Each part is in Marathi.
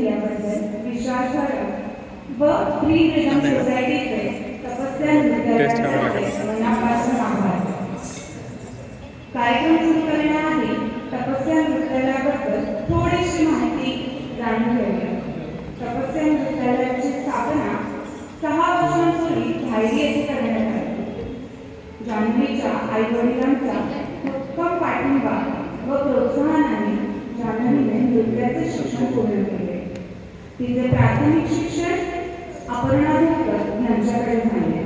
केल्याबद्दल विश्वासधारक व फ्री फ्रीडम सोसायटीचे तपस्या नृत्याचे मनापासून आभार. कार्यक्रम सुरू करण्याआधी तपस्या नृत्यालयाबद्दल थोडीशी माहिती जाणून घेऊया. तपस्या नृत्यालयाची स्थापना 6 वर्षांपूर्वी धायरी येथे करण्यात आली. जान्हवीच्या आईवडिलांचा उत्तम पाठिंबा व प्रोत्साहनाने जान्हवीने नृत्याचे शिक्षण पूर्ण केले. तिचे प्राथमिक शिक्षण अपर्णा धनकर यांच्याकडे झाले.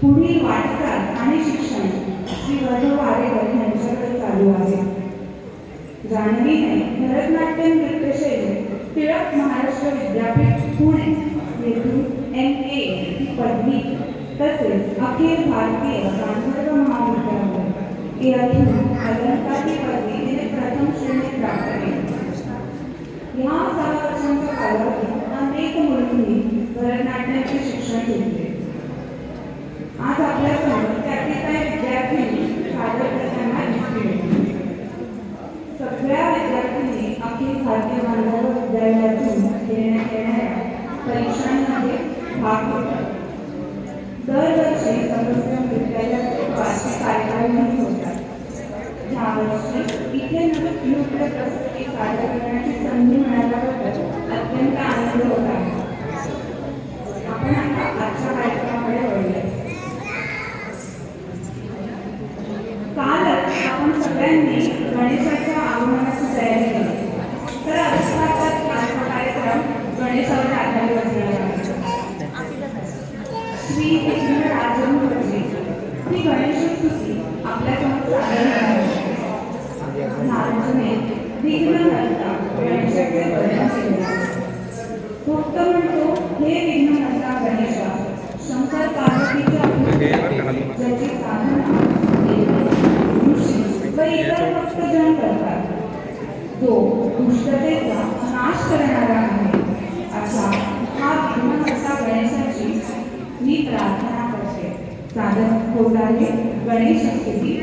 पुढील वाटचाल आणि शिक्षण श्री वैभव वारेकर यांच्याकडे चालू आहे. जान्हवीने भरतनाट्यम नृत्यशैली टिळक महाराष्ट्र विद्यापीठ पुणे येथून MA ही पदवी तसेच अखिल भारतीय गांधर्व महाविद्यालय येथून अलंकारी पदवी तिने प्रथम श्रेणी प्राप्त केली. या 6 वर्षांच्या कालावधीत अनेक मुलींनी भरतनाट्याचे शिक्षण घेतले. आज आपल्यासमोर त्यातील काही विद्यार्थी सादर करताना दिसतील. सगळ्या विद्यार्थ्यांनी अखिल भारतीय गांधर्व विद्यालयातून देण्यात येणाऱ्या परीक्षांमध्ये भाग घेतला. दरवर्षी तपस्या विद्यालयाचे वार्षिक कार्यक्रम होतात. यावर्षी इथे नृत्य प्रस्तुती सादर करण्याची संधी मिळाल्याबद्दल अत्यंत आनंद होत आहे. आपण आता आजच्या कार्यक्रमाकडे वळूया. कालच आपण सगळ्यांनी गणेशाच्या आगमनाची तयारी केली. तर अर्थातच आजचा कार्यक्रम गणेशावर आधारित असणार आहे. श्री विघ्नराजमूर्ती ही गणेशस्तुती आपल्यासमोर सादर आहे. नारदने विघ्नहर्ता गणेशाचे वर्णन केले. भक्त म्हणतो, हे विघ्नहर्ता गणेशा, शंकर पार्वतीच्या ज्याची साधना ऋषी व इतर भक्तजन करतात, तो दुष्टतेचा नाश करणारा आहे. असा हा विघ्नहर्ता गणेशाची मी प्रार्थना करते. साधन होत आहे गणेश स्तुती.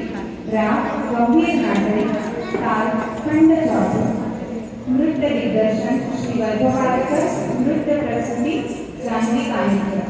राग गंभीर नाटक, ताल खंड जादू, नृत्य दिग्दर्शन श्री वैभव वारेकर, नृत्य प्रस्तुती Janhvi Kanetkar.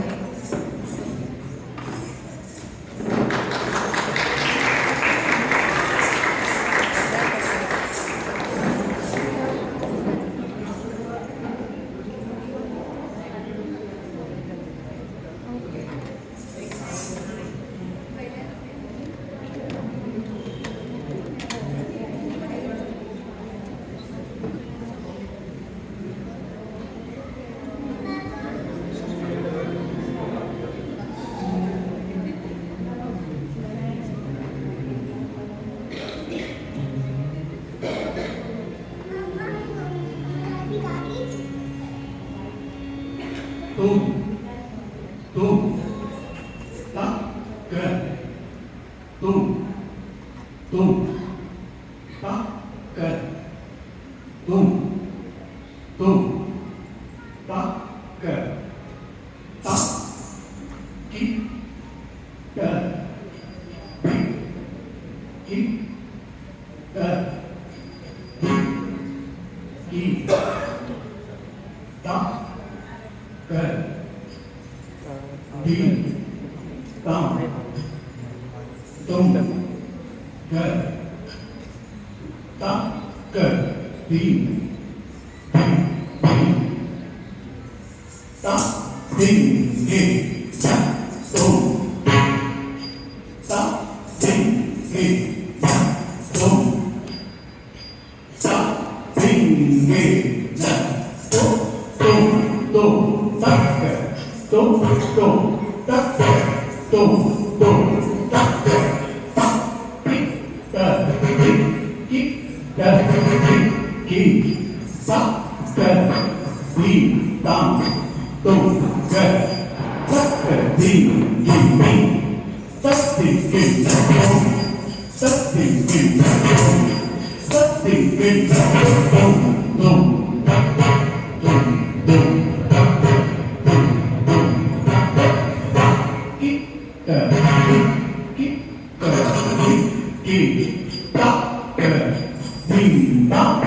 Ding dong,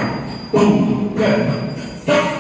boom, good.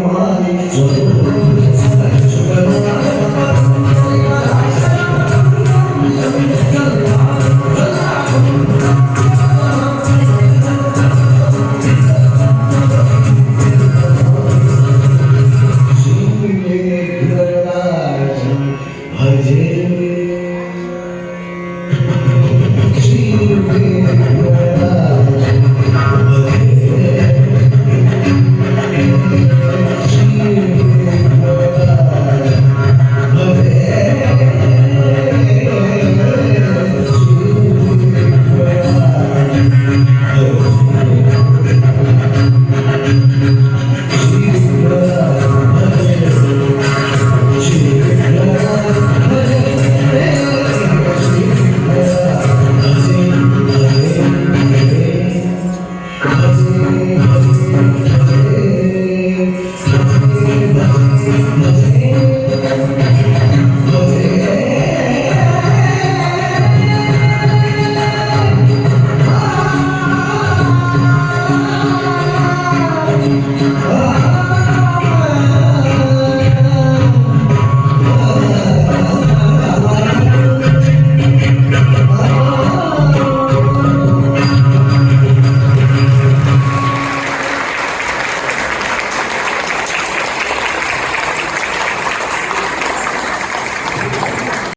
Mane जो शुभ